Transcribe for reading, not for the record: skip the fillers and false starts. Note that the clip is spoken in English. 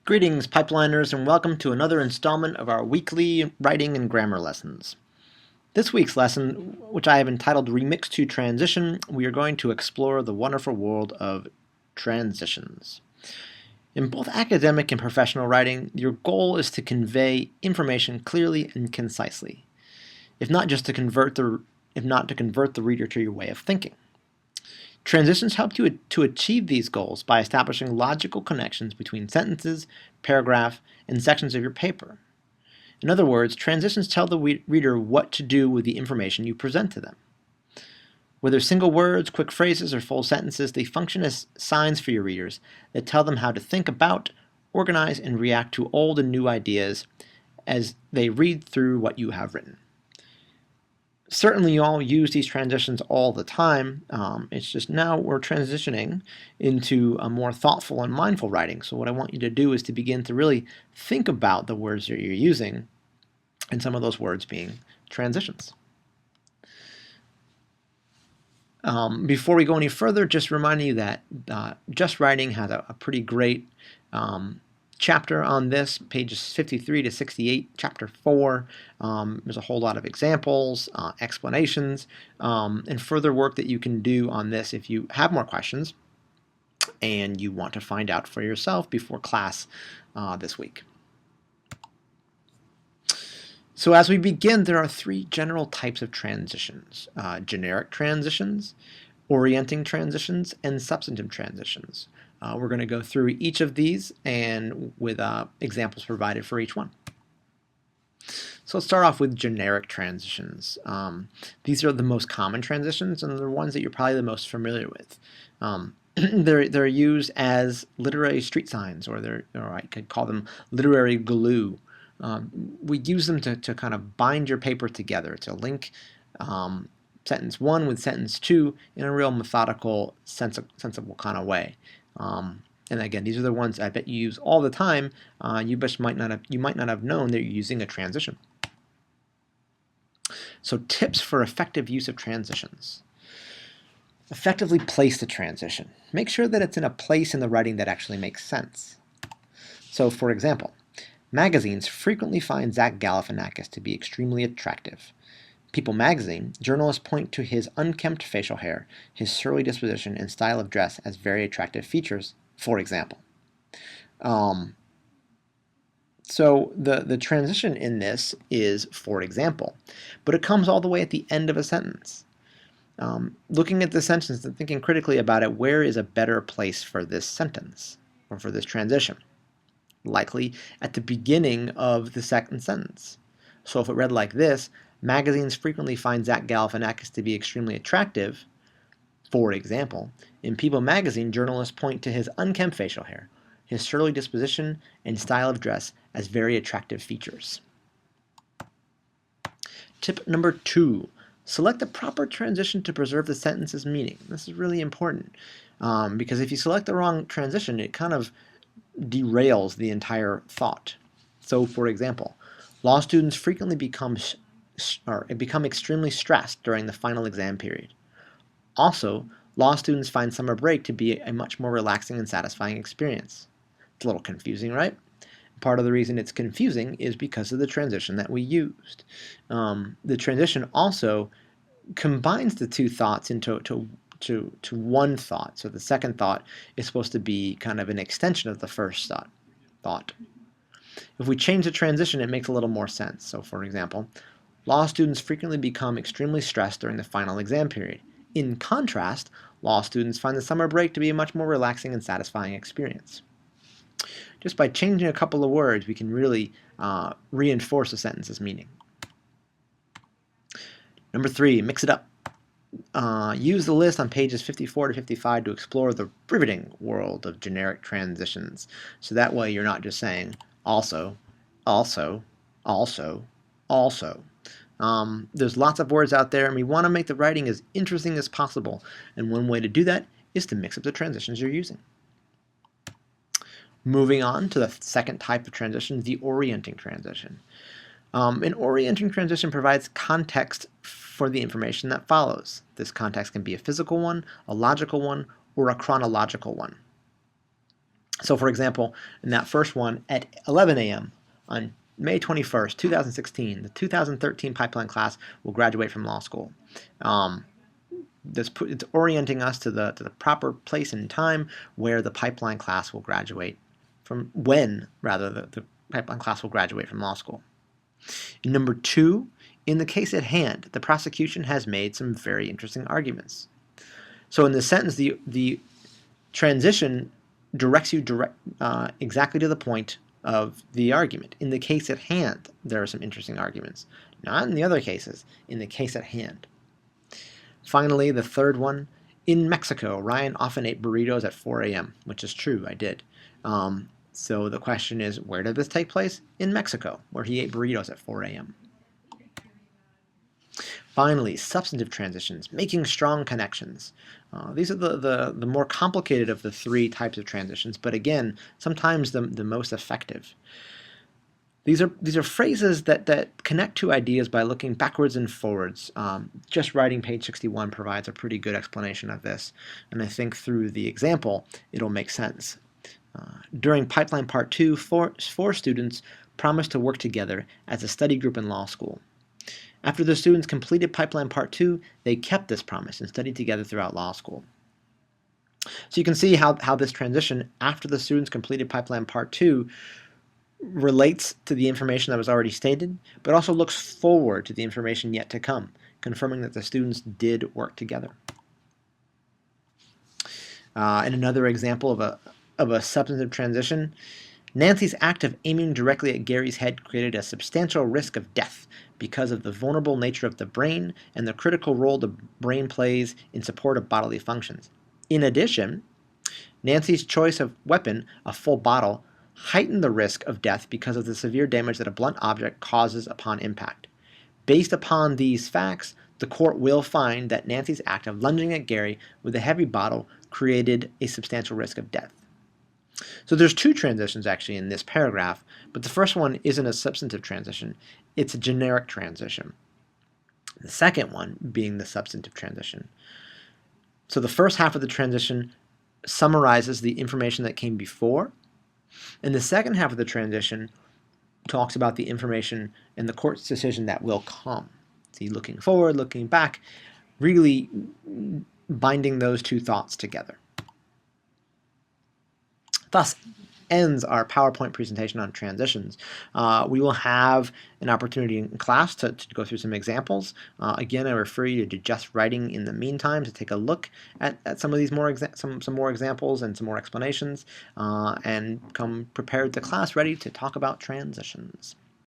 Greetings, pipeliners, and welcome to another installment of our weekly writing and grammar lessons. This week's lesson, which I have entitled Remix to Transition, we are going to explore the wonderful world of transitions. In both academic and professional writing, your goal is to convey information clearly and concisely, if not to convert the reader to your way of thinking. Transitions help you to achieve these goals by establishing logical connections between sentences, paragraph, and sections of your paper. In other words, transitions tell the reader what to do with the information you present to them. Whether single words, quick phrases, or full sentences, they function as signs for your readers that tell them how to think about, organize, and react to old and new ideas as they read through what you have written. Certainly you all use these transitions all the time. It's just now we're transitioning into a more thoughtful and mindful writing. So what I want you to do is to begin to really think about the words that you're using, and some of those words being transitions. Before we go any further, just reminding you that Just Writing has a pretty great chapter on this, pages 53 to 68, chapter 4. There's a whole lot of examples, explanations, and further work that you can do on this if you have more questions and you want to find out for yourself before class this week. So as we begin, there are three general types of transitions: generic transitions, orienting transitions, and substantive transitions. We're going to go through each of these and with examples provided for each one. So let's start off with generic transitions. These are the most common transitions and the ones that you're probably the most familiar with. They're used as literary street signs, or I could call them literary glue. We use them to kind of bind your paper together, to link sentence 1 with sentence 2 in a real methodical, sensible kind of way. And again, these are the ones I bet you use all the time. You might not have known that you're using a transition. So tips for effective use of transitions. Effectively place the transition. Make sure that it's in a place in the writing that actually makes sense. So for example, magazines frequently find Zach Galifianakis to be extremely attractive. People magazine, journalists point to his unkempt facial hair, his surly disposition, and style of dress as very attractive features, for example. So the transition in this is for example, but it comes all the way at the end of a sentence. Looking at the sentence and thinking critically about it, where is a better place for this sentence or for this transition? Likely at the beginning of the second sentence. So if it read like this, magazines frequently find Zach Galifianakis to be extremely attractive. For example, in People magazine, journalists point to his unkempt facial hair, his surly disposition, and style of dress as very attractive features. Tip number 2. Select the proper transition to preserve the sentence's meaning. This is really important because if you select the wrong transition, it kind of derails the entire thought. So, for example, law students frequently become extremely stressed during the final exam period. Also, law students find summer break to be a much more relaxing and satisfying experience. It's a little confusing, right? Part of the reason it's confusing is because of the transition that we used. The transition also combines the two thoughts into one thought. So the second thought is supposed to be kind of an extension of the first thought. If we change the transition, it makes a little more sense. So for example, law students frequently become extremely stressed during the final exam period. In contrast, law students find the summer break to be a much more relaxing and satisfying experience. Just by changing a couple of words, we can really reinforce a sentence's meaning. Number 3, mix it up. Use the list on pages 54 to 55 to explore the riveting world of generic transitions. So that way you're not just saying also, also, also, also. There's lots of words out there, and we want to make the writing as interesting as possible. And one way to do that is to mix up the transitions you're using. Moving on to the second type of transition, the orienting transition. An orienting transition provides context for the information that follows. This context can be a physical one, a logical one, or a chronological one. So for example, in that first one, at 11 a.m. on May 21st, 2016, the 2013 pipeline class will graduate from law school. It's orienting us to the proper place and time where the pipeline class will graduate from, when rather the pipeline class will graduate from law school. And number two, in the case at hand, the prosecution has made some very interesting arguments. So in this sentence, the transition directs you exactly to the point of the argument. In the case at hand, there are some interesting arguments. Not in the other cases, in the case at hand. Finally, the third one, in Mexico, Ryan often ate burritos at 4 a.m., which is true, I did. So the question is, where did this take place? In Mexico, where he ate burritos at 4 a.m. Finally, substantive transitions, making strong connections. These are the more complicated of the three types of transitions, but again, sometimes the most effective. These are phrases that connect two ideas by looking backwards and forwards. Just writing page 61 provides a pretty good explanation of this, and I think through the example, it'll make sense. During Pipeline Part 2, four students promised to work together as a study group in law school. After the students completed Pipeline Part 2, they kept this promise and studied together throughout law school. So you can see how this transition after the students completed Pipeline Part 2 relates to the information that was already stated, but also looks forward to the information yet to come, confirming that the students did work together. And another example of a substantive transition, Nancy's act of aiming directly at Gary's head created a substantial risk of death because of the vulnerable nature of the brain and the critical role the brain plays in support of bodily functions. In addition, Nancy's choice of weapon, a full bottle, heightened the risk of death because of the severe damage that a blunt object causes upon impact. Based upon these facts, the court will find that Nancy's act of lunging at Gary with a heavy bottle created a substantial risk of death. So there's two transitions actually in this paragraph, but the first one isn't a substantive transition, it's a generic transition. The second one being the substantive transition. So the first half of the transition summarizes the information that came before, and the second half of the transition talks about the information in the court's decision that will come. See, looking forward, looking back, really binding those two thoughts together. Thus ends our PowerPoint presentation on transitions. We will have an opportunity in class to go through some examples. Again, I refer you to Just Writing in the meantime to take a look at some of these some more examples and some more explanations, and come prepared to class ready to talk about transitions.